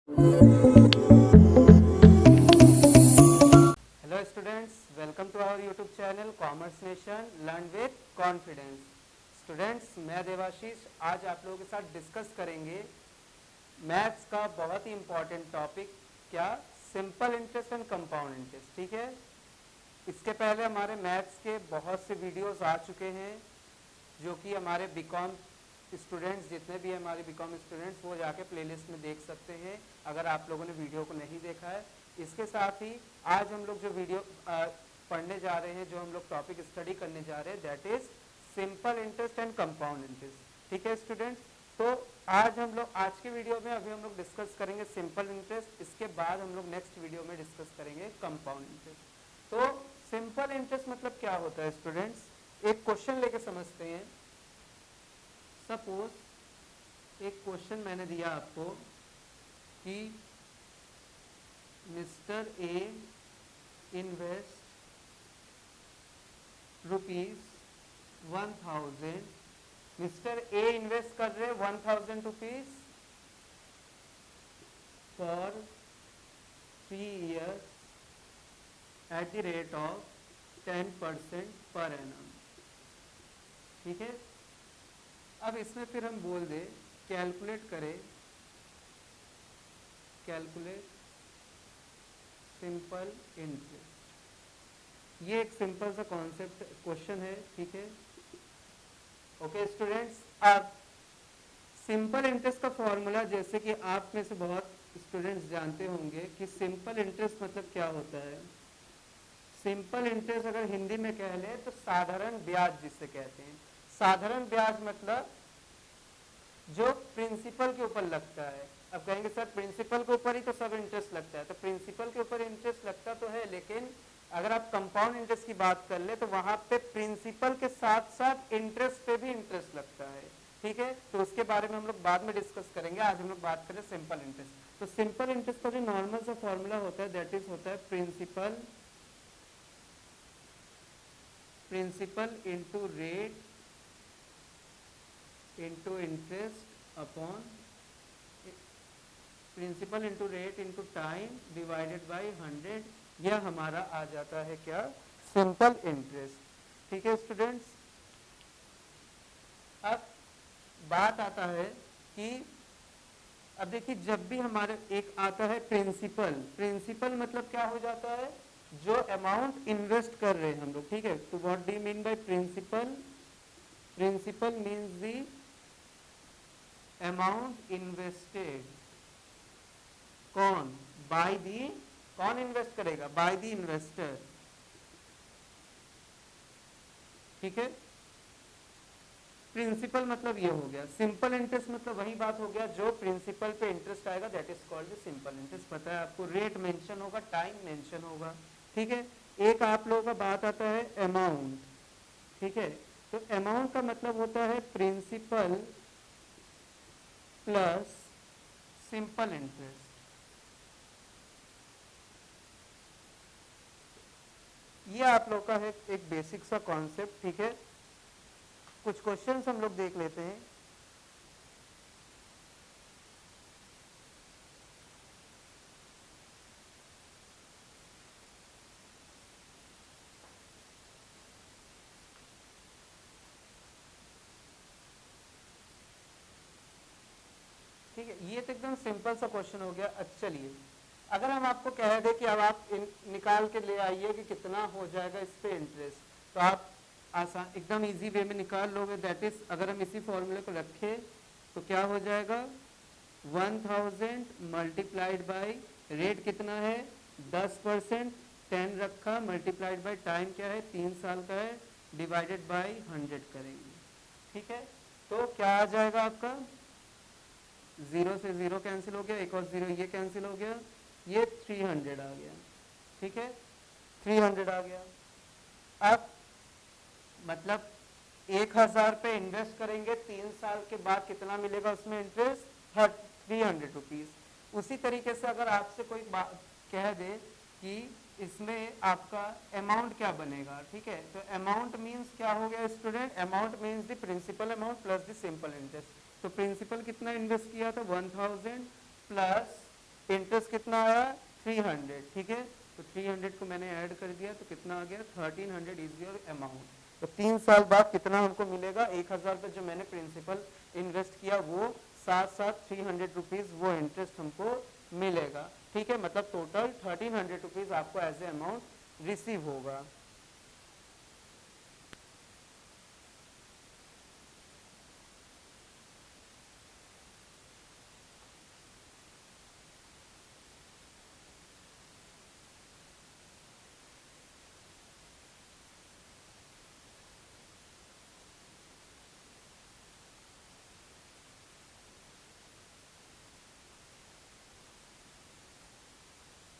Hello students, welcome to our YouTube channel commerce nation learn with confidence. Students, मैं देवाशीष आज आप लोगों के साथ डिस्कस करेंगे मैथ्स का बहुत ही इंपॉर्टेंट टॉपिक, क्या simple interest and compound interest. ठीक है, इसके पहले हमारे मैथ्स के बहुत से वीडियोस आ चुके हैं जो कि हमारे बीकॉम स्टूडेंट्स जितने भी हमारे बीकॉम स्टूडेंट्स वो जाके प्लेलिस्ट में देख सकते हैं अगर आप लोगों ने वीडियो को नहीं देखा है। इसके साथ ही आज हम लोग जो वीडियो पढ़ने जा रहे हैं, जो हम लोग टॉपिक स्टडी करने जा रहे हैं, that is simple interest and compound interest. ठीक है स्टूडेंट्स, तो आज के वीडियो में अभी हम लोग डिस्कस करेंगे सिंपल इंटरेस्ट। इसके बाद हम लोग नेक्स्ट वीडियो में डिस्कस करेंगे कंपाउंड इंटरेस्ट। तो सिंपल इंटरेस्ट मतलब क्या होता है स्टूडेंट्स, एक क्वेश्चन लेके समझते हैं। सपोज एक क्वेश्चन मैंने दिया आपको कि mister A invest ₹1000। Mister A invest कर रहे 1000 rupees for 3 years at the rate of 10% per annum. ठीक है, अब इसमें फिर हम बोल दे कैलकुलेट करें, कैलकुलेट सिंपल इंटरेस्ट। ये एक सिंपल सा कॉन्सेप्ट क्वेश्चन है। ठीक है, ओके स्टूडेंट्स, अब सिंपल इंटरेस्ट का फॉर्मूला जैसे कि आप में से बहुत स्टूडेंट्स जानते होंगे कि सिंपल इंटरेस्ट मतलब क्या होता है। सिंपल इंटरेस्ट अगर हिंदी में कह ले तो साधारण ब्याज जिसे कहते हैं। साधारण ब्याज मतलब जो प्रिंसिपल के ऊपर लगता है। अब कहेंगे सर प्रिंसिपल के ऊपर ही तो सब इंटरेस्ट लगता है, तो प्रिंसिपल के ऊपर इंटरेस्ट लगता तो है, लेकिन अगर आप कंपाउंड इंटरेस्ट की बात कर ले तो वहां पे प्रिंसिपल के साथ साथ इंटरेस्ट पे भी इंटरेस्ट लगता है। ठीक है, तो उसके बारे में हम लोग बाद में डिस्कस करेंगे। आज हम लोग बात करें सिंपल इंटरेस्ट। तो सिंपल इंटरेस्ट का जो नॉर्मल सा फॉर्मूला होता है दैट इज होता है principal into rate into interest upon principal into rate into time divided by 100। यह हमारा आ जाता है क्या, सिंपल इंटरेस्ट। ठीक है स्टूडेंट्स, अब बात आता है कि अब देखिए जब भी हमारे एक आता है प्रिंसिपल, प्रिंसिपल मतलब क्या हो जाता है, जो अमाउंट इन्वेस्ट कर रहे हैं हम लोग। ठीक है, तो what do you mean by principal, principal means the amount invested, कौन, बाय दी, कौन इन्वेस्ट करेगा, बाय दी इन्वेस्टर। ठीक है, प्रिंसिपल मतलब ये हो गया। सिंपल इंटरेस्ट मतलब वही बात हो गया जो प्रिंसिपल पे इंटरेस्ट आएगा, that is called simple interest. पता है आपको, रेट मेंशन होगा, टाइम मेंशन होगा। ठीक है, एक आप लोगों का बात आता है अमाउंट। ठीक है, तो अमाउंट का मतलब होता है प्रिंसिपल प्लस सिंपल इंटरेस्ट। ये आप लोग का है एक बेसिक सा कॉन्सेप्ट। ठीक है, कुछ क्वेश्चंस हम लोग देख लेते हैं। ठीक है, ये तो एकदम सिंपल सा क्वेश्चन हो गया। अच्छा चलिए, अगर हम आपको कह दें कि अब आप निकाल के ले आइए कि कितना हो जाएगा इस पे इंटरेस्ट, तो आप आसान एकदम इजी वे में निकाल लोगे। दैट इज अगर हम इसी फॉर्मूले को रखें तो क्या हो जाएगा, 1000 मल्टीप्लाइड बाई रेट कितना है 10%, 10 रखा, मल्टीप्लाइड बाई टाइम क्या है 3 साल का है, डिवाइडेड बाई 100 करेंगे। ठीक है, तो क्या आ जाएगा आपका, 0 से 0 कैंसिल हो गया, एक और 0 ये कैंसिल हो गया, ये 300 आ गया। ठीक है, 300 आ गया। अब मतलब 1000 पे इन्वेस्ट करेंगे, 3 साल के बाद कितना मिलेगा उसमें इंटरेस्ट, 300 रुपीज। उसी तरीके से अगर आपसे कोई बात कह दे कि इसमें आपका अमाउंट क्या बनेगा, ठीक है, तो अमाउंट मीन्स क्या हो गया student, amount means the principal amount plus the simple interest. तो प्रिंसिपल कितना इन्वेस्ट किया था 1000 प्लस इंटरेस्ट कितना आया 300, ठीक है, तो 300 को मैंने ऐड कर दिया तो कितना आ गया 1300 इज योर अमाउंट। तो 3 साल बाद कितना हमको मिलेगा, 1000 रुपये जो मैंने प्रिंसिपल इन्वेस्ट किया वो साथ साथ 300 रुपीज वो इंटरेस्ट हमको मिलेगा, ठीक है, मतलब टोटल 1300 रुपीज आपको एज ए अमाउंट रिसीव होगा।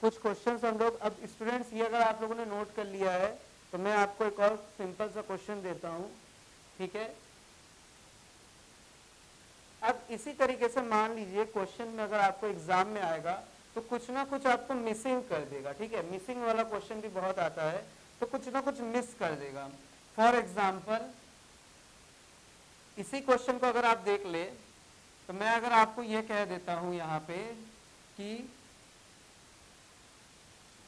कुछ क्वेश्चंस हम लोग, अब स्टूडेंट्स ये अगर आप लोगों ने नोट कर लिया है तो मैं आपको एक और सिंपल सा क्वेश्चन देता हूं, ठीक है। अब इसी तरीके से मान लीजिए क्वेश्चन में अगर आपको एग्जाम में आएगा तो कुछ ना कुछ आपको मिसिंग कर देगा, ठीक है, मिसिंग वाला क्वेश्चन भी बहुत आता है, तो कुछ ना कुछ मिस कर देगा। फॉर एग्जाम्पल इसी क्वेश्चन को अगर आप देख ले तो मैं अगर आपको ये कह देता हूं यहाँ पे कि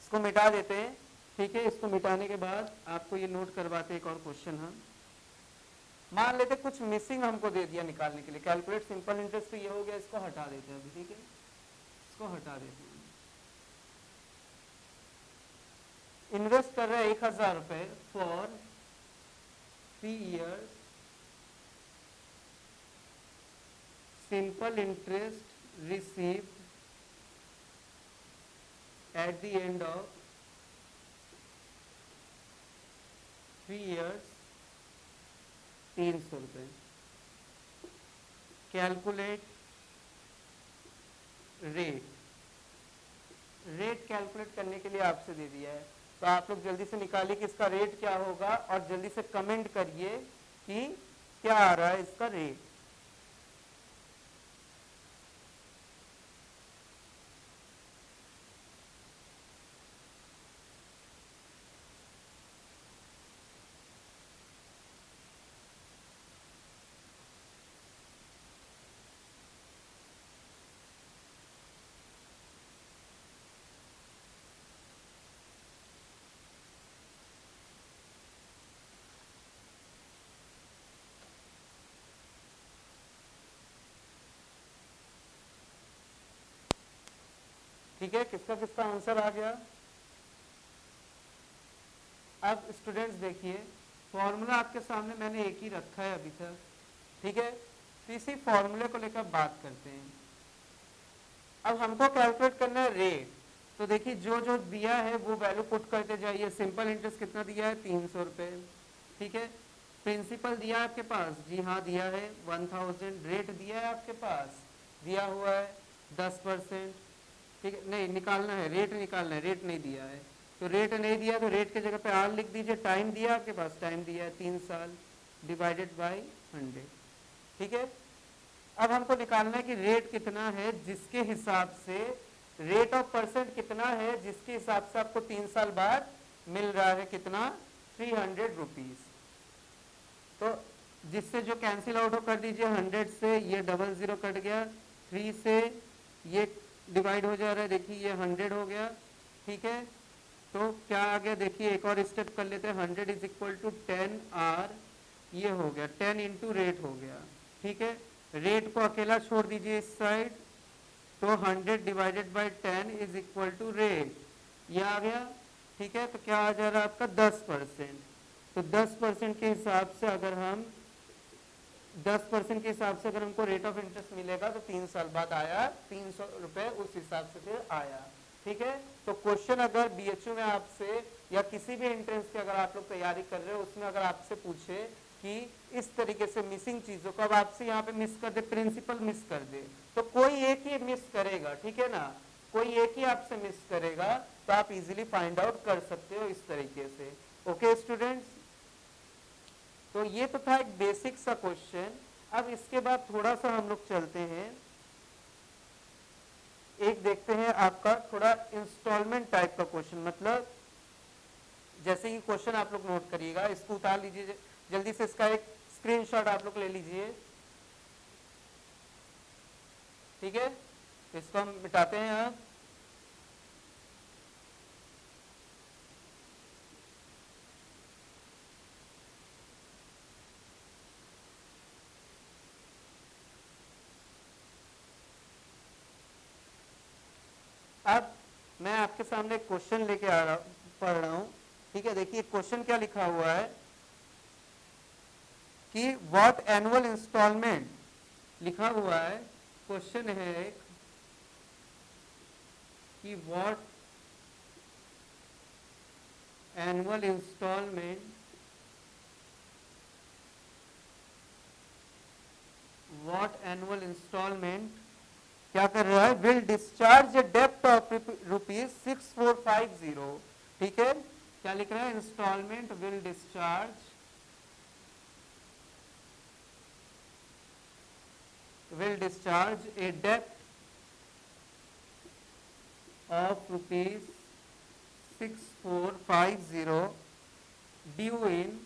इसको मिटा देते हैं, ठीक है, इसको मिटाने के बाद आपको ये नोट करवाते हैं एक और क्वेश्चन हम मान लेते कुछ मिसिंग हमको दे दिया निकालने के लिए, कैलकुलेट सिंपल इंटरेस्ट तो ये हो गया, इसको हटा देते हैं अभी, ठीक है, इसको हटा देते हैं। इन्वेस्ट कर रहे हैं 1000 रुपए for 3 years, simple interest received at the end of 3 years 300 रुपए। कैलकुलेट रेट, रेट कैलकुलेट करने के लिए आपसे दे दिया है, तो आप लोग जल्दी से निकालिए कि इसका रेट क्या होगा और जल्दी से कमेंट करिए कि क्या आ रहा है इसका रेट। ठीक है, किसका किसका आंसर आ गया। अब स्टूडेंट्स देखिए फॉर्मूला आपके सामने मैंने एक ही रखा है अभी तक, ठीक है, तो इसी फॉर्मूले को लेकर बात करते हैं। अब हमको कैलकुलेट करना है रेट, तो देखिए जो जो दिया है वो वैल्यू पुट करते जाइए। सिंपल इंटरेस्ट कितना दिया है 300 रुपए, ठीक है, प्रिंसिपल दिया है आपके पास, जी हाँ दिया है 1000, रेट दिया है आपके पास, दिया हुआ है 10%, ठीक है, नहीं निकालना है, रेट निकालना है, रेट नहीं दिया है, तो रेट नहीं दिया तो रेट की जगह पे आर लिख दीजिए। टाइम दिया आपके पास, टाइम दिया है 3 साल डिवाइडेड बाय 100, ठीक है। अब हमको निकालना है कि रेट कितना है जिसके हिसाब से, रेट ऑफ परसेंट कितना है जिसके हिसाब से आपको 3 साल बाद मिल रहा है कितना 300 रुपीज। तो जिससे जो कैंसिल आउट हो कर दीजिए, 100 से ये 00 कट गया, 3 से ये डिवाइड हो जा रहा है, देखिए ये 100 हो गया, ठीक है, तो क्या आ गया देखिए एक और स्टेप कर लेते हैं, 100 इज इक्वल टू 10 आर, ये हो गया 10 इंटू रेट हो गया, ठीक है, रेट को अकेला छोड़ दीजिए इस साइड, तो 100 divided by 10 is equal to rate, ये आ गया, ठीक है, तो क्या आ जा रहा है आपका 10%, तो 10% के हिसाब से अगर हम 10% के हिसाब से अगर हमको रेट ऑफ इंटरेस्ट मिलेगा तो 3 साल बाद आया 300 रुपए, उस हिसाब से फिर आया, ठीक है। तो क्वेश्चन अगर बीएचयू में आपसे या किसी भी एंट्रेंस की अगर आप लोग तैयारी कर रहे हो उसमें अगर आपसे पूछे कि इस तरीके से मिसिंग चीजों को अब आपसे यहाँ पे मिस कर दे, प्रिंसिपल मिस कर दे, तो कोई एक ही मिस करेगा, ठीक है ना, कोई एक ही आपसे मिस करेगा, तो आप इजीली फाइंड आउट कर सकते हो इस तरीके से। ओके स्टूडेंट्स, तो ये तो था एक बेसिक सा क्वेश्चन। अब इसके बाद थोड़ा सा हम लोग चलते हैं, एक देखते हैं आपका थोड़ा इंस्टॉलमेंट टाइप का क्वेश्चन, मतलब जैसे कि क्वेश्चन आप लोग नोट करिएगा, इसको उतार लीजिए जल्दी से, इसका एक स्क्रीनशॉट आप लोग ले लीजिए, ठीक है, इसको हम मिटाते हैं अब। अब मैं आपके सामने एक क्वेश्चन लेके आ रहा पढ़ रहा हूं, ठीक है। देखिए क्वेश्चन क्या लिखा हुआ है कि व्हाट एनुअल इंस्टॉलमेंट लिखा हुआ है। क्वेश्चन है एक कि व्हाट एनुअल इंस्टॉलमेंट क्या कर रहा है, विल डिस्चार्ज डेप्ट ऑफ ₹6450। ठीक है, क्या लिख रहा है, इंस्टॉलमेंट विल डिस्चार्ज ए डेप्ट of ₹6450 due in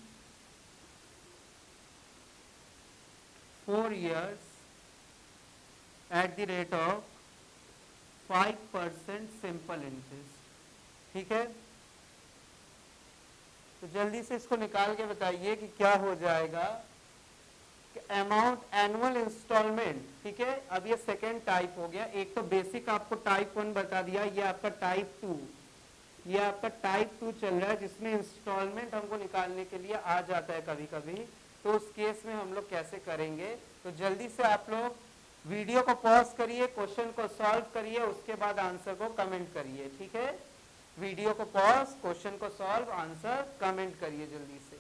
4 years at the rate of 5% simple interest. ठीक है, तो जल्दी से इसको निकाल के बताइए कि क्या हो जाएगा। अमाउंट एनुअल इंस्टॉलमेंट, ठीक है। अब ये सेकेंड टाइप हो गया। एक तो बेसिक आपको टाइप 1 बता दिया, ये आपका टाइप 2, ये आपका टाइप 2 चल रहा है जिसमें इंस्टॉलमेंट हमको निकालने के लिए आ जाता है कभी कभी। तो उस केस में हम लोग कैसे करेंगे, तो जल्दी से आप लोग वीडियो को पॉज करिए, क्वेश्चन को सॉल्व करिए, उसके बाद आंसर को कमेंट करिए। ठीक है, वीडियो को पॉज, क्वेश्चन को सॉल्व, आंसर कमेंट करिए जल्दी से।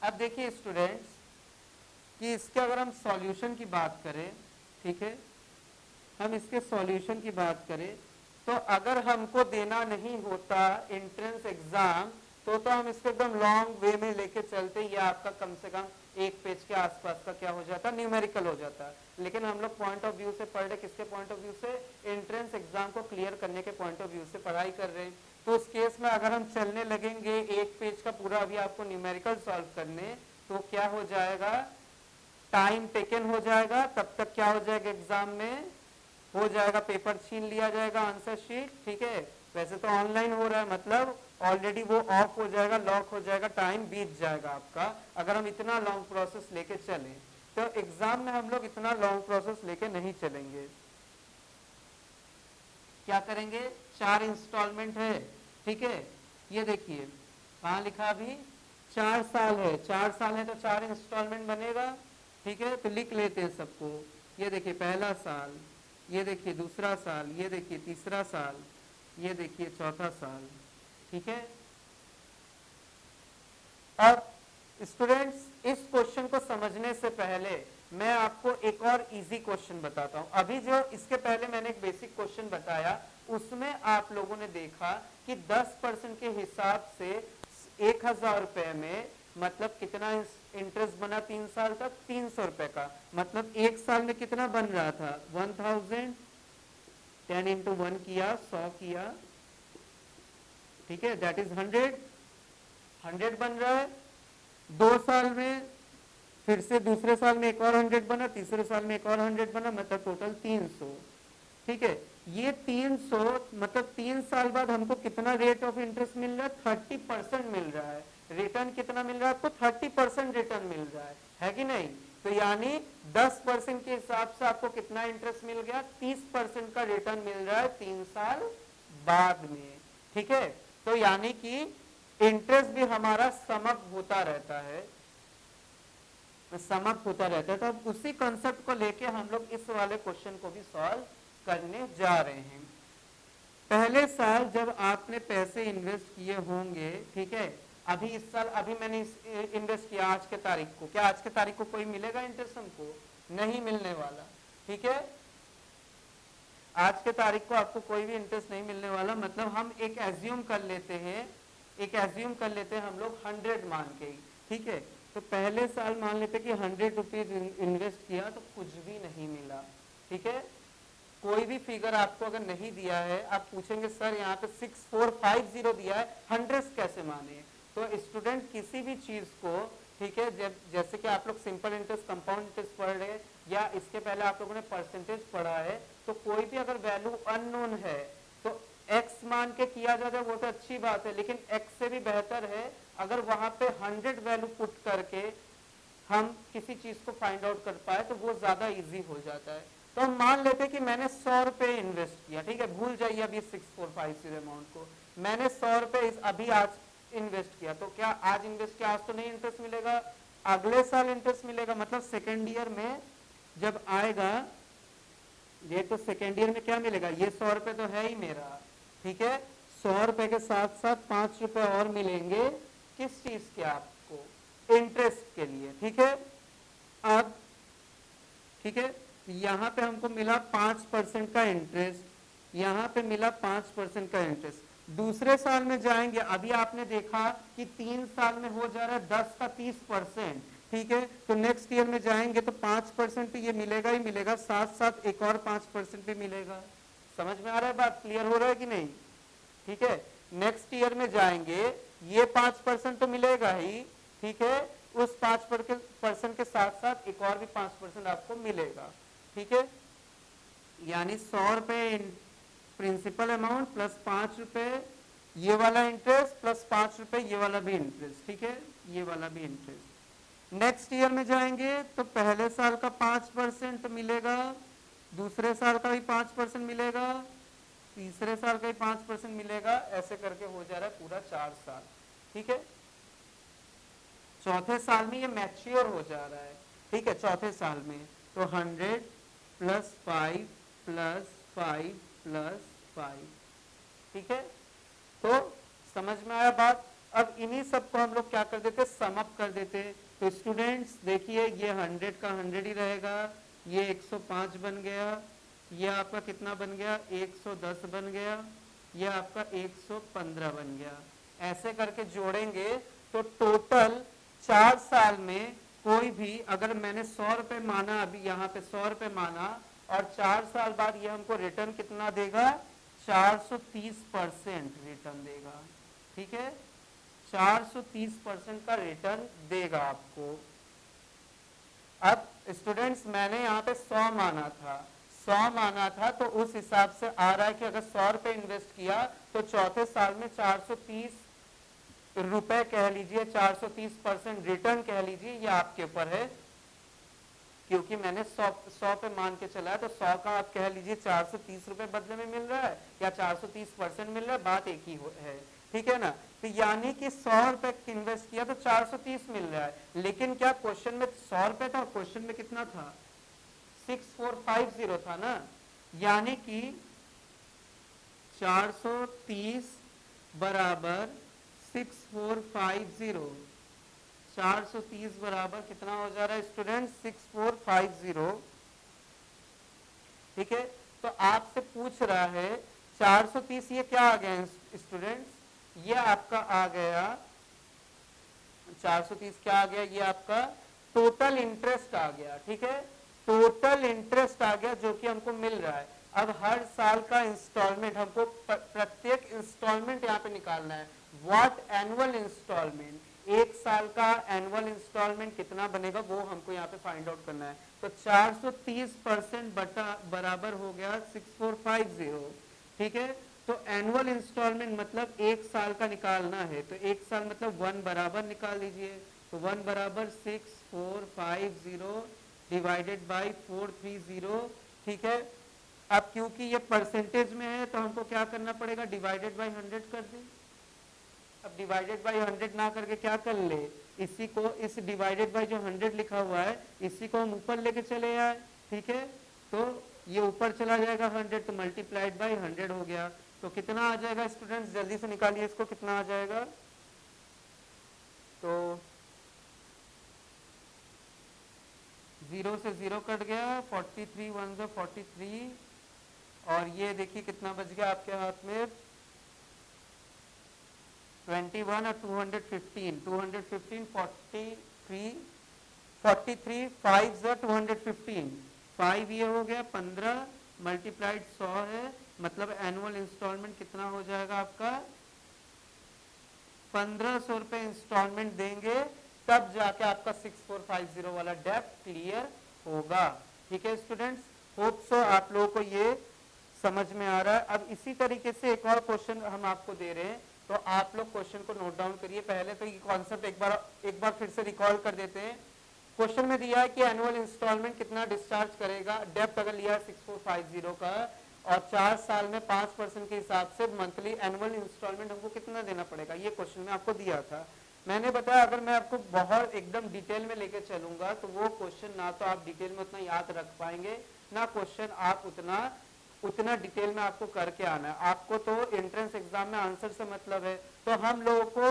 अब देखिए स्टूडेंट्स कि इसके अगर हम सॉल्यूशन की बात करें, ठीक है, हम इसके सॉल्यूशन की बात करें तो अगर हमको देना नहीं होता एंट्रेंस एग्जाम तो हम इसको एकदम लॉन्ग वे में लेके चलते, या आपका कम से कम 1 पेज के आसपास का क्या हो जाता, न्यूमेरिकल हो जाता। लेकिन हम लोग पॉइंट ऑफ व्यू से पढ़ रहे, किसके पॉइंट ऑफ व्यू से, एंट्रेंस एग्जाम को क्लियर करने के पॉइंट ऑफ व्यू से पढ़ाई कर रहे हैं। तो उस केस में अगर हम चलने लगेंगे 1 पेज का पूरा अभी आपको न्यूमेरिकल सॉल्व करने, तो क्या हो जाएगा, टाइम टेकन हो जाएगा। तब तक क्या हो जाएगा, एग्जाम में हो जाएगा, पेपर छीन लिया जाएगा, आंसर शीट। ठीक है, वैसे तो ऑनलाइन हो रहा है, मतलब ऑलरेडी वो ऑफ हो जाएगा, लॉक हो जाएगा, टाइम बीत जाएगा आपका। अगर हम इतना लॉन्ग प्रोसेस लेके चलें तो एग्जाम में हम लोग इतना लॉन्ग प्रोसेस लेके नहीं चलेंगे। क्या करेंगे, 4 इंस्टॉलमेंट है, ठीक है। ये देखिए कहाँ लिखा, अभी 4 साल है, 4 साल है तो 4 इंस्टॉलमेंट बनेगा। ठीक है, तो लिख लेते हैं सबको। ये देखिए पहला साल, ये देखिए दूसरा साल, ये देखिए तीसरा साल, ये देखिए चौथा साल। ठीक है, अब स्टूडेंट्स इस क्वेश्चन को समझने से पहले मैं आपको एक और इजी क्वेश्चन बताता हूं। अभी जो इसके पहले मैंने एक बेसिक क्वेश्चन बताया, उसमें आप लोगों ने देखा कि 10% के हिसाब से 1000 रुपए में मतलब कितना इंटरेस्ट बना 3 साल तक, 300 रुपए का। मतलब 1 साल में कितना बन रहा था, 1000, 10 इंटू 1 किया, 100 किया, ठीक है, दैट इज 100 बन रहा है। 2 साल में फिर से दूसरे साल में एक और 100 बना, तीसरे साल में एक और 100 बना, मतलब टोटल 300। ठीक है, ये 300 मतलब 3 साल बाद हमको कितना रेट ऑफ इंटरेस्ट मिल रहा है, 30% मिल रहा है। रिटर्न कितना मिल रहा है आपको, 30% रिटर्न मिल रहा है कि नहीं। तो यानी 10% के हिसाब से आपको कितना इंटरेस्ट मिल गया, 30% का रिटर्न मिल रहा है 3 साल बाद में। ठीक है, तो यानी कि इंटरेस्ट भी हमारा समअप होता रहता है, तो अब उसी कंसेप्ट को लेके हम लोग इस वाले क्वेश्चन को भी सॉल्व करने जा रहे हैं। पहले साल जब आपने पैसे इन्वेस्ट किए होंगे, ठीक है, अभी इस साल अभी मैंने इन्वेस्ट किया आज के तारीख को, क्या आज के तारीख को कोई मिलेगा इंटरेस्ट हमको, नहीं मिलने वाला। ठीक है, आज के तारीख को आपको कोई भी इंटरेस्ट नहीं मिलने वाला। मतलब हम एक एज्यूम कर लेते हैं, हम लोग 100 मान के, ठीक है। तो पहले साल मान लेते कि 100 रुपीज इन्वेस्ट किया तो कुछ भी नहीं मिला। ठीक है, कोई भी फिगर आपको अगर नहीं दिया है, आप पूछेंगे सर यहाँ पे 6450 दिया है, 100 कैसे माने। तो स्टूडेंट किसी भी चीज को, ठीक है, जब जैसे कि आप लोग सिंपल इंटरेस्ट, कंपाउंड इंटरेस्ट पढ़ रहे हैं, या इसके पहले आप लोगों ने परसेंटेज पढ़ा है, तो कोई भी अगर वैल्यू अननोन है तो x मान के किया जाता है वो तो अच्छी बात है, लेकिन x से भी बेहतर है अगर वहां पे 100 वैल्यू पुट करके हम किसी चीज को फाइंड आउट कर पाए तो वो ज्यादा इजी हो जाता है। तो हम मान लेते हैं कि मैंने 100 रुपए इन्वेस्ट किया, ठीक है, भूल जाइए अभी 6450 अमाउंट को, मैंने 100 रुपए अभी आज इन्वेस्ट किया, तो क्या आज इन्वेस्ट किया, आज तो नहीं इंटरेस्ट मिलेगा, अगले साल इंटरेस्ट मिलेगा। मतलब सेकेंड ईयर में जब आएगा ये, तो सेकेंड ईयर में क्या मिलेगा, ये 100 रुपए तो है ही मेरा, ठीक है, 100 रुपए के साथ साथ 5 रुपए और मिलेंगे, किस चीज के, आपको इंटरेस्ट के लिए, ठीक है। अब ठीक है, यहाँ पे हमको मिला 5% का इंटरेस्ट, यहाँ पे मिला 5% का इंटरेस्ट। दूसरे साल में जाएंगे, अभी आपने देखा कि 3 साल में हो जा रहा है 10 का 30%, ठीक है, तो नेक्स्ट ईयर में जाएंगे तो 5% ये मिलेगा ही मिलेगा, साथ साथ एक और 5% भी मिलेगा। समझ में आ रहा है बात, क्लियर हो रहा है कि नहीं, ठीक है। नेक्स्ट ईयर में जाएंगे, ये 5% तो मिलेगा ही, ठीक है, उस 5% के साथ साथ एक और भी 5% आपको मिलेगा, ठीक है। यानी 100 रुपए प्रिंसिपल अमाउंट प्लस 5 रुपए ये वाला इंटरेस्ट प्लस 5 रुपए ये वाला भी इंटरेस्ट, ठीक है, ये वाला भी इंटरेस्ट। नेक्स्ट ईयर में जाएंगे तो पहले साल का 5% मिलेगा, दूसरे साल का भी 5% मिलेगा, तीसरे साल का भी 5% मिलेगा, ऐसे करके हो जा रहा है पूरा 4 साल, ठीक है। चौथे साल में ये मैच्योर हो जा रहा है, ठीक है, चौथे साल में तो 100 प्लस 5 प्लस 5 प्लस 5, ठीक है। तो समझ में आया बात। अब इन्हीं सबको हम लोग क्या कर देते, सम अप कर देते। तो स्टूडेंट्स देखिए, ये 100 का 100 ही रहेगा, ये 105 बन गया, ये आपका कितना बन गया, 110 बन गया, ये आपका 115 बन गया। ऐसे करके जोड़ेंगे तो टोटल 4 साल में कोई भी, अगर मैंने 100 रुपए माना, अभी यहाँ पे 100 रुपए माना, और 4 साल बाद ये हमको रिटर्न कितना देगा, 430% रिटर्न देगा, ठीक है, 430% का रिटर्न देगा आपको। अब स्टूडेंट्स मैंने यहाँ पे 100 माना था, तो उस हिसाब से आ रहा है कि अगर 100 रुपए इन्वेस्ट किया तो चौथे साल में 430 रुपए कह लीजिए, 430% रिटर्न कह लीजिए, ये आपके ऊपर है, क्योंकि मैंने 100 पे मान के चला है, तो 100 का आप कह लीजिए 430 रुपए बदले में मिल रहा है या 430% मिल रहा है, बात एक ही है, ठीक है ना। तो यानी कि 100 रुपए इन्वेस्ट किया तो 430 मिल रहा है, लेकिन क्या क्वेश्चन में 100 रुपए था, क्वेश्चन में कितना था, 6450 था ना, यानी कि 430 बराबर 6450, 430 बराबर कितना हो जा रहा है स्टूडेंट, 6450, ठीक है। तो आपसे पूछ रहा है 430, ये क्या आ गया स्टूडेंट्स, ये आपका आ गया 430, क्या आ गया, ये आपका टोटल इंटरेस्ट आ गया, ठीक है, टोटल इंटरेस्ट आ गया जो कि हमको मिल रहा है। अब हर साल का इंस्टॉलमेंट हमको प्रत्येक इंस्टॉलमेंट यहाँ पे निकालना है, व्हाट एनुअल इंस्टॉलमेंट, एक साल का एनुअल इंस्टॉलमेंट कितना बनेगा वो हमको यहाँ पे फाइंड आउट करना है। तो 430% बटा बराबर हो गया 6450, ठीक है। तो एनुअल इंस्टॉलमेंट मतलब एक साल का निकालना है, तो एक साल मतलब 1 बराबर निकाल लीजिए, तो 1 बराबर 6450 डिवाइडेड बाई 430, ठीक है। अब क्योंकि ये परसेंटेज में है तो हमको क्या करना पड़ेगा, डिवाइडेड बाई 100 कर दें। अब डिवाइडेड बाई 100 ना करके क्या कर ले, इसी को, इस डिवाइडेड बाई जो 100 लिखा हुआ है इसी को हम ऊपर लेके चले आए, ठीक है। तो ये ऊपर चला जाएगा 100, तो मल्टीप्लाइड बाई 100 हो गया, तो कितना आ जाएगा स्टूडेंट्स, जल्दी से निकालिए इसको, कितना आ जाएगा, तो 0 से 0 कट गया, 43 1 से 43, और ये देखिए कितना बच गया आपके हाथ में, 21 और 215, 215 43 5 से 215, 5 ये हो गया 15 मल्टीप्लाइड 100 है, मतलब एनुअल इंस्टॉलमेंट कितना हो जाएगा आपका, 1500 रुपए इंस्टॉलमेंट देंगे, तब जाके आपका 6450 वाला डेब्ट क्लियर होगा, ठीक है स्टूडेंट्स। होप सो आप लोगों को ये समझ में आ रहा है। अब इसी तरीके से एक और क्वेश्चन हम आपको दे रहे हैं, तो आप लोग क्वेश्चन को नोट डाउन करिए। पहले तो ये कॉन्सेप्ट एक बार फिर से रिकॉल कर देते हैं। क्वेश्चन में दिया है कि एनुअल इंस्टॉलमेंट कितना डिस्चार्ज करेगा, डेप्ट अगर लिया 6450 का और 4 साल में 5% के हिसाब से मंथली एनुअल इंस्टॉलमेंट हमको कितना देना पड़ेगा, ये क्वेश्चन में आपको दिया था। मैंने बताया अगर मैं आपको बहुत एकदम डिटेल में लेके चलूंगा तो वो क्वेश्चन ना तो आप डिटेल में उतना याद रख पाएंगे, ना क्वेश्चन आप उतना डिटेल में आपको करके आना है। आपको तो एंट्रेंस एग्जाम में आंसर से मतलब है, तो हम लोगों को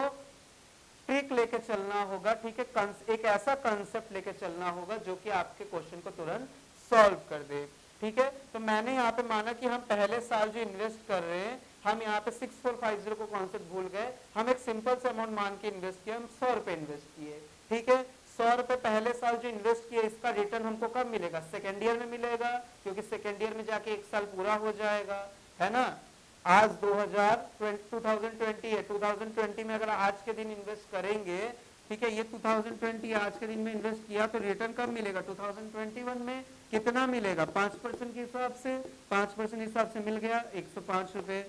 ट्रिक लेके चलना होगा, ठीक है, एक ऐसा कंसेप्ट लेके चलना होगा जो कि आपके क्वेश्चन को तुरंत सॉल्व कर दे, ठीक है। तो मैंने यहाँ पे माना कि हम पहले साल जो इन्वेस्ट कर रहे हैं, हम यहाँ पे 6450 को कॉन्सेप्ट भूल गए, हम एक सिंपल से अमाउंट मान के इन्वेस्ट किया, हम 100 रुपए इन्वेस्ट किए, ठीक है। 100 रुपए पहले साल जो इन्वेस्ट किए, इसका रिटर्न हमको कब मिलेगा, सेकेंड ईयर में मिलेगा, क्योंकि सेकेंड ईयर में जाके 1 साल पूरा हो जाएगा, है ना। आज 2020 है, 2020 में अगर आज के दिन इन्वेस्ट करेंगे, ठीक है, ये 2020 आज के दिन में इन्वेस्ट किया तो रिटर्न कब मिलेगा, 2021 में। कितना मिलेगा, 5% के हिसाब से, 5% हिसाब से मिल गया 105 रुपए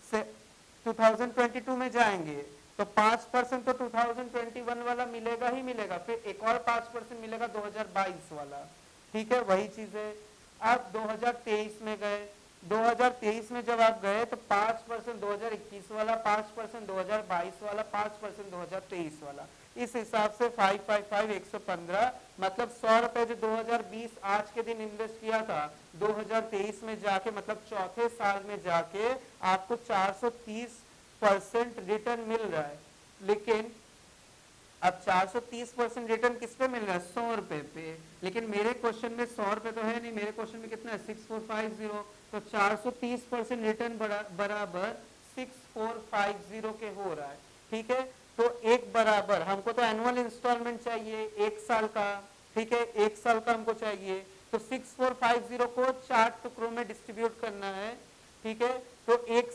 से। 2022 में जाएंगे तो 5% तो 2021 वाला मिलेगा ही मिलेगा, फिर एक और 5% मिलेगा 2022 वाला, ठीक है, वही चीज है। अब 2023 में गए, 2023 में जब आप गए तो 5% 2021 वाला, 5% 2022 वाला, 5% 2023 वाला, इस हिसाब से 555 115, मतलब 100 रुपए जो 2020 आज के दिन इन्वेस्ट किया था, 2023 में जाके मतलब चौथे साल में जाके आपको 430% रिटर्न मिल रहा है। लेकिन अब 430% रिटर्न किस पे मिल रहा है, 100 रुपए पे, लेकिन मेरे क्वेश्चन में 100 रुपए तो है नहीं, मेरे क्वेश्चन में कितना है 6450, तो 430% रिटर्न बराबर 6450 के हो रहा है, ठीक है। तो एक बराबर हमको तो एनुअल इंस्टॉलमेंट चाहिए 1 साल का, ठीक है, 1 साल का हमको चाहिए, तो 6450 को 4 टुकड़ों में डिस्ट्रीब्यूट करना है, ठीक है। तो एक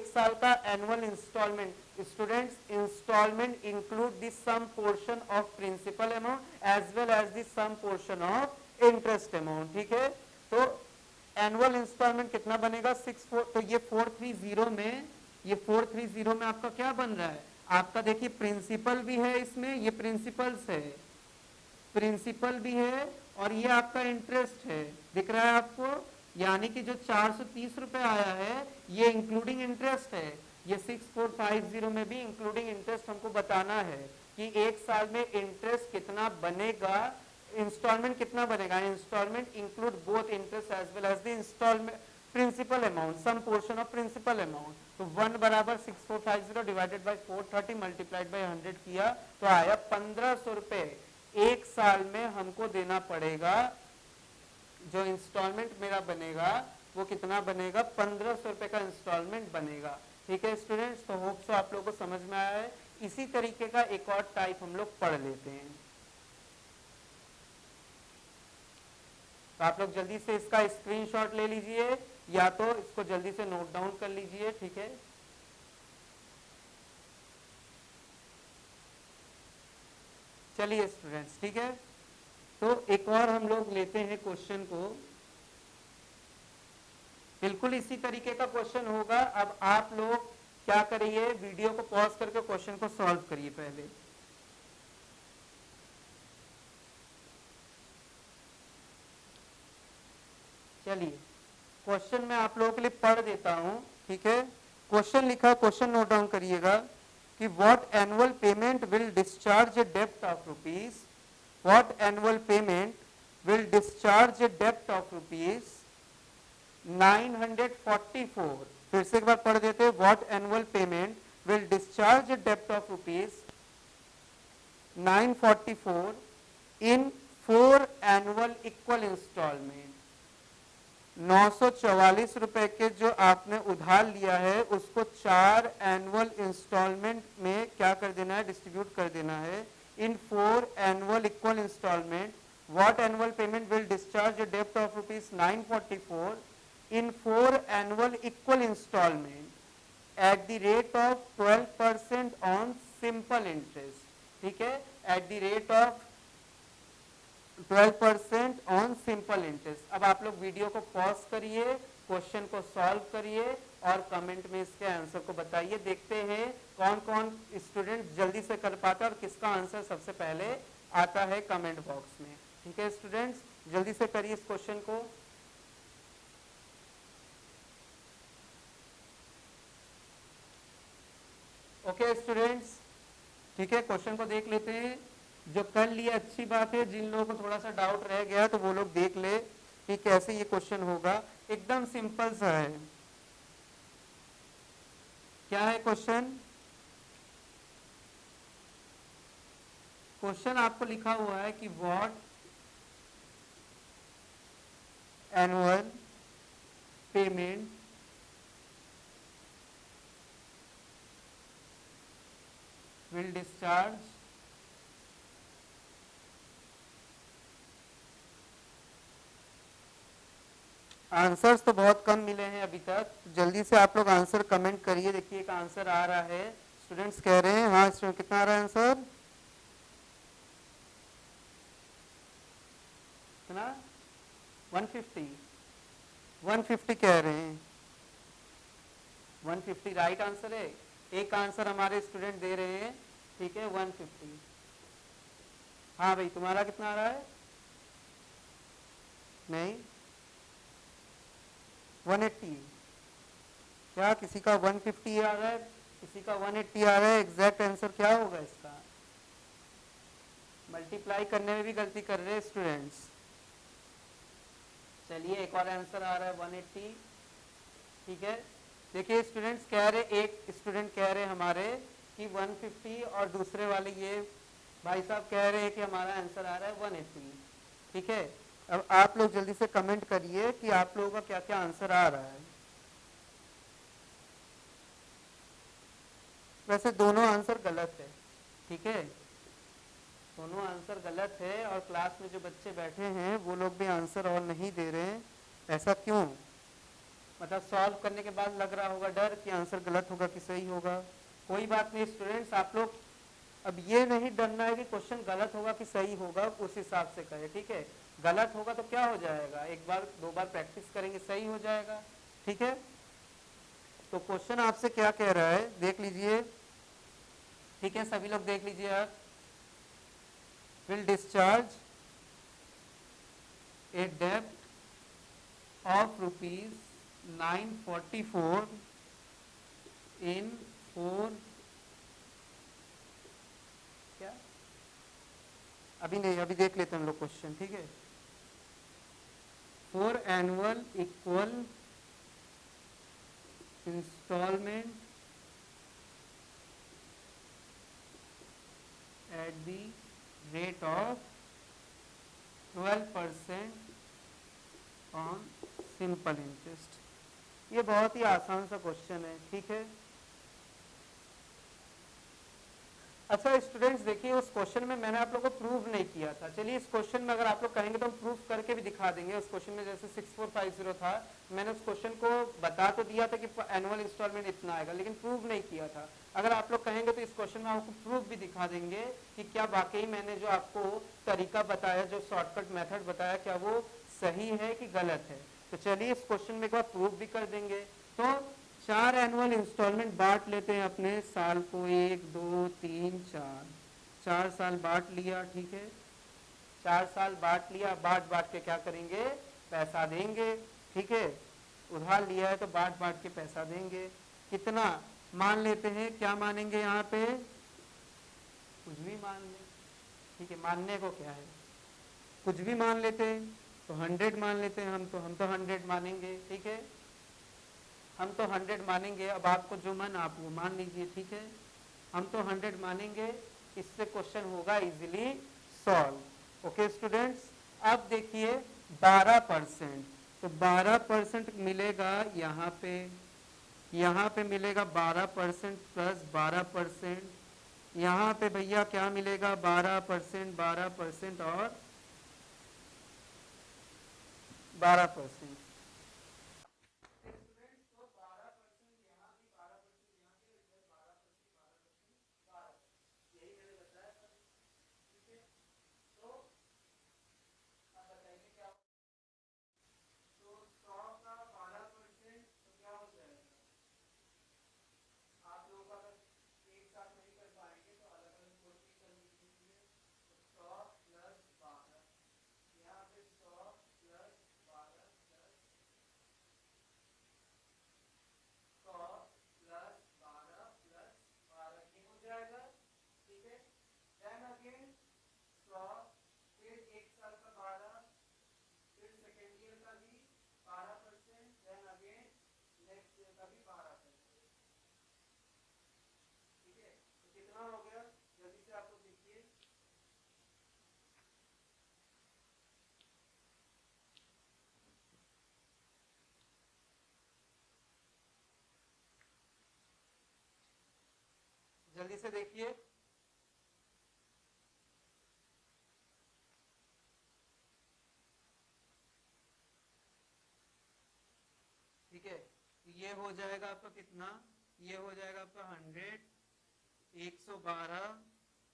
साल का annual installment, students, installment include the some portion of principal amount as well as the some portion of interest amount, ठीक है। तो एनुअल इंस्टॉलमेंट कितना बनेगा 64, तो ये 430 में आपका क्या बन रहा है, आपका देखिए प्रिंसिपल भी है इसमें, ये प्रिंसिपल्स है, प्रिंसिपल भी है और ये आपका इंटरेस्ट है, दिख रहा है आपको, यानी कि जो 430 रुपए आया है ये इंक्लूडिंग इंटरेस्ट है, ये 6450 में भी इंक्लूडिंग इंटरेस्ट हमको बताना है कि 1 साल में इंटरेस्ट कितना बनेगा, इंस्टॉलमेंट कितना बनेगा, installment include both interest as well as the installment principal amount, some portion of principal amount. तो 1 बराबर 6450 डिवाइडेड बाय 430 मल्टीप्लाइड बाय 100 किया तो आया 1500 रुपए 1 साल में हमको देना पड़ेगा। जो इंस्टॉलमेंट मेरा बनेगा वो कितना बनेगा, 1500 रुपए का इंस्टॉलमेंट बनेगा, ठीक है स्टूडेंट्स। तो होप सो आप लोगों को समझ में आया है। इसी तरीके का एक और टाइप हम लोग पढ़ लेते हैं। तो आप लोग जल्दी से इसका स्क्रीनशॉट ले लीजिए या तो इसको जल्दी से नोट डाउन कर लीजिए, ठीक है। चलिए स्टूडेंट्स, ठीक है, तो एक और हम लोग लेते हैं क्वेश्चन को, बिल्कुल इसी तरीके का क्वेश्चन होगा। अब आप लोग क्या करिए, वीडियो को पॉज करके क्वेश्चन को सॉल्व करिए पहले। चलिए क्वेश्चन मैं आप लोगों के लिए पढ़ देता हूं, ठीक है। क्वेश्चन लिखा, क्वेश्चन नोट डाउन करिएगा कि what annual payment will discharge a डेब्ट of rupees, what annual payment will discharge a डेब्ट ऑफ रुपीज 944। फिर से एक बार पढ़ देते हैं, what annual payment will discharge a डेब्ट of rupees 944 in 4 annual equal instalment. 944 रुपए के जो आपने उधार लिया है उसको 4 एनुअल इंस्टॉलमेंट में क्या कर देना है, डिस्ट्रीब्यूट कर देना है in 4 annual equal instalment. What annual payment will discharge a डेब्ट of rupees 944 in 4 annual equal installment at the rate of 12% on simple interest, ठीक है, at the rate of 12% on simple interest। अब आप लोग video को pause करिए, question को solve करिए और कमेंट में इसके आंसर को बताइए। देखते हैं कौन कौन स्टूडेंट जल्दी से कर पाता है और किसका आंसर सबसे पहले आता है कमेंट बॉक्स में। ठीक है स्टूडेंट्स, जल्दी से करिए इस क्वेश्चन को। ओके स्टूडेंट्स, ठीक है, क्वेश्चन को देख लेते हैं। जो कर लिए अच्छी बात है, जिन लोगों को थोड़ा सा डाउट रह गया तो वो लोग देख ले कि कैसे ये क्वेश्चन होगा। एकदम सिंपल सा है। क्या है क्वेश्चन? क्वेश्चन आपको लिखा हुआ है कि what annual payment will discharge answers तो बहुत कम मिले हैं अभी तक। जल्दी से आप लोग आंसर कमेंट करिए। देखिए एक आंसर आ रहा है, स्टूडेंट्स कह रहे हैं। हाँ स्टूडेंट, कितना आ रहा है आंसर? कितना? 150 150 कह रहे हैं। 150 राइट आंसर है। एक आंसर हमारे स्टूडेंट दे रहे हैं, ठीक है, 150। हाँ भाई, तुम्हारा कितना आ रहा है? नहीं, 180। क्या किसी का 150 आ रहा है, किसी का 180 आ रहा है? एग्जैक्ट आंसर क्या होगा इसका? मल्टीप्लाई करने में भी गलती कर रहे हैं स्टूडेंट्स। चलिए एक और आंसर आ रहा है 180। ठीक है, देखिए स्टूडेंट्स कह रहे, एक स्टूडेंट कह रहे हमारे कि 150 और दूसरे वाले ये भाई साहब कह रहे हैं कि हमारा आंसर आ रहा है 180। ठीक है, अब आप लोग जल्दी से कमेंट करिए कि आप लोगों का क्या क्या आंसर आ रहा है। वैसे दोनों आंसर गलत है, ठीक है, दोनों आंसर गलत है। और क्लास में जो बच्चे बैठे हैं वो लोग भी आंसर और नहीं दे रहे हैं। ऐसा क्यों? मतलब सॉल्व करने के बाद लग रहा होगा डर कि आंसर गलत होगा कि सही होगा। कोई बात नहीं स्टूडेंट्स, आप लोग अब ये नहीं डरना है कि क्वेश्चन गलत होगा कि सही होगा, उस हिसाब से करें। ठीक है, गलत होगा तो क्या हो जाएगा, एक बार दो बार प्रैक्टिस करेंगे सही हो जाएगा। ठीक है, तो क्वेश्चन आपसे क्या कह रहा है देख लीजिए। ठीक है, सभी लोग देख लीजिए आप। विल डिस्चार्ज ए डेब्ट ऑफ ₹944 इन 4, क्या, अभी नहीं, अभी देख लेते हैं हम लोग क्वेश्चन। ठीक है, 4 annual equal installment at the rate of 12% on simple interest। ये बहुत ही आसान सा क्वेश्चन है। ठीक है, अच्छा स्टूडेंट्स देखिए, उस क्वेश्चन में मैंने आप लोगों को प्रूव नहीं किया था। चलिए इस क्वेश्चन में अगर आप लोग कहेंगे तो हम प्रूफ करके भी दिखा देंगे। उस क्वेश्चन में जैसे 6450 था, मैंने उस क्वेश्चन को बता तो दिया था कि एनुअल इंस्टॉलमेंट इतना आएगा, लेकिन प्रूव नहीं किया था। अगर आप लोग कहेंगे तो इस क्वेश्चन में आपको प्रूफ भी दिखा देंगे कि क्या वाकई मैंने जो आपको तरीका बताया, जो शॉर्टकट मेथड बताया, क्या वो सही है कि गलत है। तो चलिए इस क्वेश्चन में एक बार प्रूफ भी कर देंगे। तो 4 एनुअल इंस्टॉलमेंट बांट लेते हैं अपने साल को, 1 2 3 4, 4 साल बांट लिया। ठीक है, 4 साल बांट लिया। बांट बांट के क्या करेंगे, पैसा देंगे। ठीक है, उधार लिया है तो बांट बांट के पैसा देंगे। कितना मान लेते हैं, क्या मानेंगे यहाँ पे, कुछ भी मान ले। ठीक है, मानने को क्या है, कुछ भी मान लेते हैं। तो 100 मान लेते हैं हम तो 100 मानेंगे। ठीक है, हम तो 100 मानेंगे। अब आपको जो मन आप वो मान लीजिए। ठीक है, हम तो 100 मानेंगे। इससे क्वेश्चन होगा इजीली सॉल्व। ओके स्टूडेंट्स, अब देखिए 12%, तो 12% मिलेगा यहाँ पे, यहाँ पे मिलेगा 12% प्लस 12%। यहाँ पे भैया क्या मिलेगा, 12%, 12% और 12%। जल्दी से देखिए। ठीक है, ये हो जाएगा आपका कितना, ये हो जाएगा आपका 100, 112,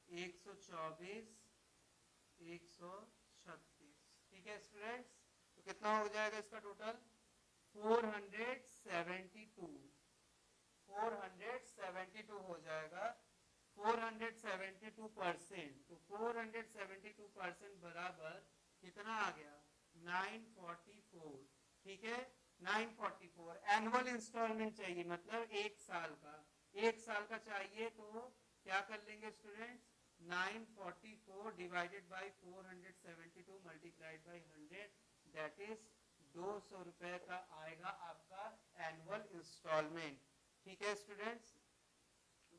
124, 136। ठीक है स्टूडेंट्स, तो कितना हो जाएगा इसका टोटल 472, 472 हो जाएगा। 472%, तो 472% बराबर कितना आ गया 944। ठीक है, 944 एनुअल इंस्टॉलमेंट चाहिए, मतलब एक साल का, एक साल का चाहिए। तो क्या कर लेंगे students, 944 divided by 472 multiplied by 100, that is 200 रुपए का आएगा आपका एनुअल इंस्टॉलमेंट। ठीक है स्टूडेंट्स,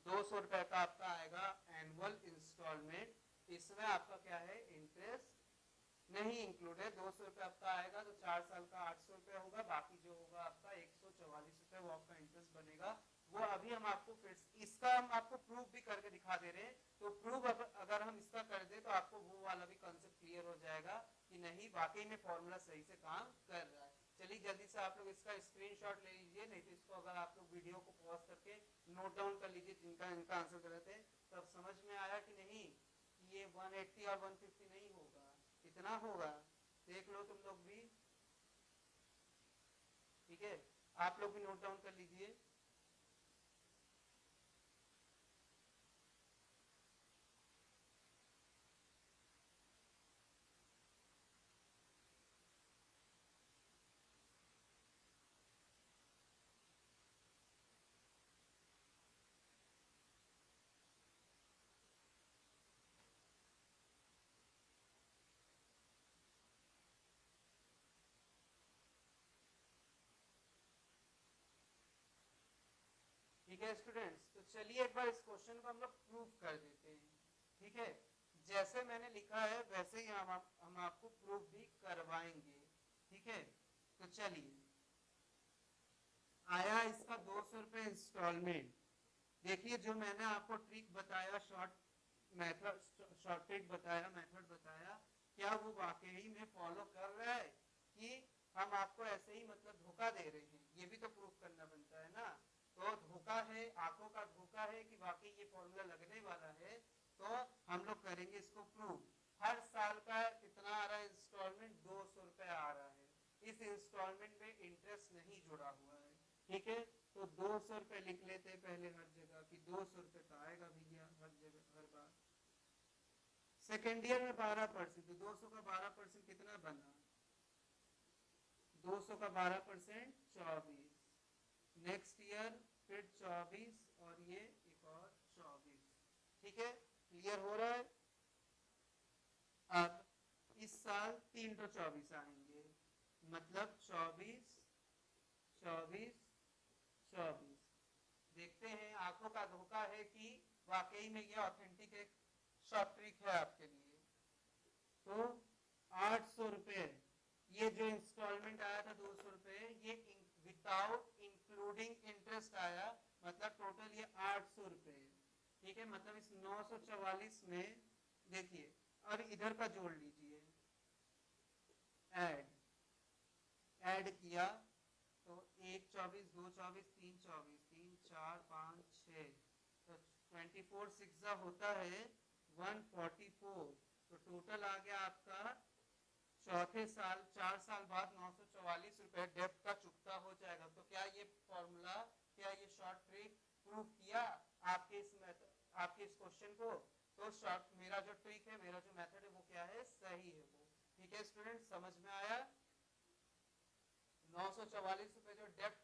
200 रुपए का आपका आएगा एनुअल इंस्टॉलमेंट। इसमें आपका क्या है, इंटरेस्ट नहीं इंक्लूड है। 200 रुपए आपका आएगा तो 4 साल का 800 रुपए होगा, बाकी जो होगा आपका 144 रुपए वो आपका इंटरेस्ट बनेगा। वो अभी हम आपको फिर इसका हम आपको प्रूफ भी करके दिखा दे रहे हैं। तो प्रूफ अगर हम इसका कर दे तो आपको वो वाला भी कंसेप्ट क्लियर हो जाएगा कि नहीं वाकई में फॉर्मूला सही से काम कर रहा है। चलिए जल्दी से आप लोग इसका स्क्रीनशॉट ले लीजिए, नहीं तो इसको अगर आप लोग वीडियो को पॉज करके नोट डाउन कर लीजिए जिनका इनका आंसर गलत है। तब समझ में आया कि नहीं कि ये 180 और 150 नहीं होगा, कितना होगा देख लो तुम लोग भी। ठीक है, आप लोग भी नोट डाउन कर लीजिए। ठीक है स्टूडेंट्स, तो चलिए एक बार इस क्वेश्चन को हम लोग प्रूव कर देते हैं। ठीक है, जैसे मैंने लिखा है वैसे ही हम आपको प्रूव भी करवाएंगे। ठीक है, तो चलिए आया इसका 200 रुपए इंस्टॉलमेंट। देखिए जो मैंने आपको ट्रिक बताया, शॉर्ट ट्रिक बताया, मेथड बताया, क्या वो वाकई में फॉलो कर रहा है कि हम आपको ऐसे ही मतलब धोखा दे रहे हैं, ये भी तो प्रूफ करना बनता है ना। तो धोखा है, आंखों का धोखा है कि वाकई ये फॉर्मूला लगने वाला है। तो हम लोग करेंगे इसको प्रूव। हर साल का कितना आ रहा है इंस्टॉलमेंट, 200 रुपए आ रहा है। इस इंस्टॉलमेंट में इंटरेस्ट नहीं जुड़ा हुआ है। ठीक है, तो 200 रुपए लिख लेते हैं पहले हर जगह कि 200 रुपए तो आएगा भैया हर जगह हर बार। सेकेंड ईयर में 12%, तो 200 का 12% कितना बना, 200 का 12% 24। नेक्स्ट ईयर फिर 24 और ये एक और 24। ठीक है, क्लियर हो रहा है। अब इस साल 3 तो 24 आएंगे, मतलब 24, 24, 24। देखते हैं आंखों का धोखा है कि वाकई में ये ऑथेंटिक एक शॉर्ट ट्रिक है आपके लिए। तो 800 रुपए ये जो इंस्टॉलमेंट आया था 200 रुपए, ये विदाउट इंक्लूडिंग इंटरेस्ट आया, मतलब टोटल ये 800 रुपए। ठीक है, मतलब इस 944 में देखिए, और इधर का जोड़ लीजिए, ऐड ऐड किया तो 1 24, 2 24, 3 24, 3 4 5 6, तो 24 सिक्स होता है 144। तो टोटल आ गया आपका चौथे साल 4 साल बाद 944 रुपए डेब्ट का चुकता हो जाएगा। तो क्या ये फॉर्मूला, क्या ये शॉर्ट ट्रिक प्रूव किया आपके इस आपके इस क्वेश्चन को। तो शॉर्ट मेरा जो ट्रिक है, मेरा जो मेथड है वो क्या है, सही है वो। ठीक है स्टूडेंट, समझ में आया। 944 रुपए जो डेब्ट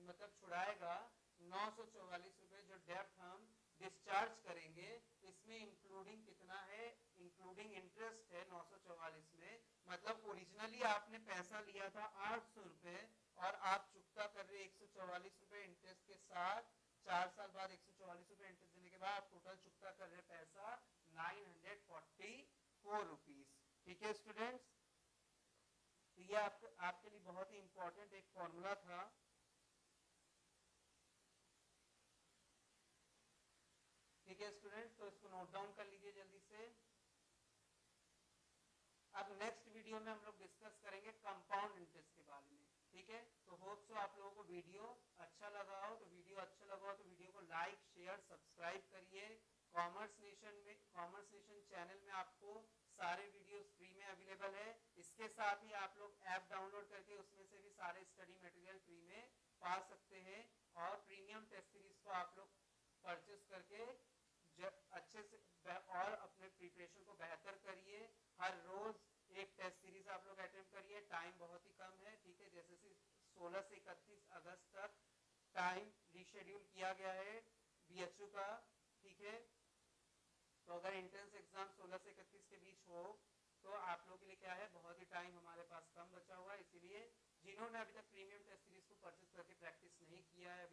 मतलब छुड़ाएगा, 944 रुपए जो डेब्ट हम डिस्चार्ज करेंगे, इसमें इंक्लूडिंग कितना है, इंक्लूडिंग इंटरेस्ट है 944 में। मतलब ओरिजिनली आपने पैसा लिया था 800 रुपए और आप चुकता कर रहे 144 रुपए इंटरेस्ट के साथ। 4 साल बाद 144 रुपए इंटरेस्ट देने के बाद आप टोटल चुकता कर रहे पैसा 944 रुपीज। ठीक है स्टूडेंट्स, तो ये आपके लिए बहुत ही इंपॉर्टेंट एक फॉर्मूला था। ठीक है स्टूडेंट्स, तो इसको नोट डाउन कर लीजिए जल्दी से। अब नेक्स्ट वीडियो में हम लोग डिस्कस करेंगे कंपाउंड इंटरेस्ट के बारे में। ठीक है, तो होप सो आप लोगों को वीडियो अच्छा लगा हो, तो वीडियो को लाइक शेयर सब्सक्राइब करिए। कॉमर्स नेशन चैनल में आपको सारे वीडियोस फ्री में अवेलेबल है। इसके साथ ही आप लोग ऐप डाउनलोड करके उसमें से भी सारे स्टडी मटेरियल फ्री में पा सकते हैं, और प्रीमियम टेस्ट सीरीज को आप लोग परचेस करके अच्छे से और अपने प्रिपरेशन को बेहतर करिए। हर रोज एक टेस्ट सीरीज आप लोग अटेम्प्ट करिए, टाइम बहुत ही कम है। ठीक है, जैसे 16 से 31 अगस्त तक टाइम रिशेड्यूल किया गया है बीएचयू का। ठीक है, तो अगर एंट्रेंस एग्जाम 16 से 31 के बीच हो तो आप लोगों के लिए क्या है, बहुत ही टाइम हमारे पास कम बचा हुआ है। इसीलिए जिन्होंने अभी तक प्रीमियम टेस्ट सीरीज को परचेस करके प्रैक्टिस नहीं किया है